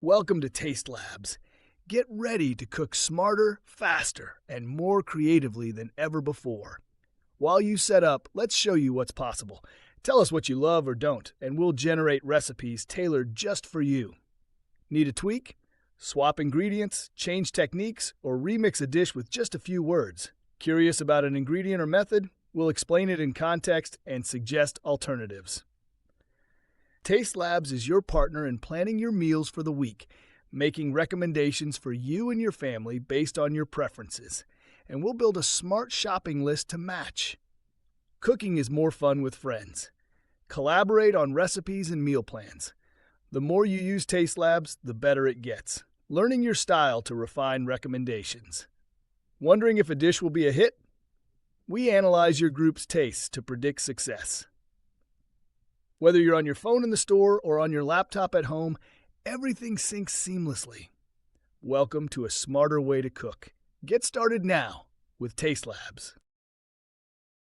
Welcome to Taste Labs. Get ready to cook smarter, faster, and more creatively than ever before. While you set up, let's show you what's possible. Tell us what you love or don't, and we'll generate recipes tailored just for you. Need a tweak? Swap ingredients, change techniques, or remix a dish with just a few words. Curious about an ingredient or method? We'll explain it in context and suggest alternatives. Taste Labs is your partner in planning your meals for the week, making recommendations for you and your family based on your preferences. And we'll build a smart shopping list to match. Cooking is more fun with friends. Collaborate on recipes and meal plans. The more you use Taste Labs, the better it gets. Learning your style to refine recommendations. Wondering if a dish will be a hit? We analyze your group's tastes to predict success. Whether you're on your phone in the store or on your laptop at home, everything syncs seamlessly. Welcome to a smarter way to cook. Get started now with Taste Labs.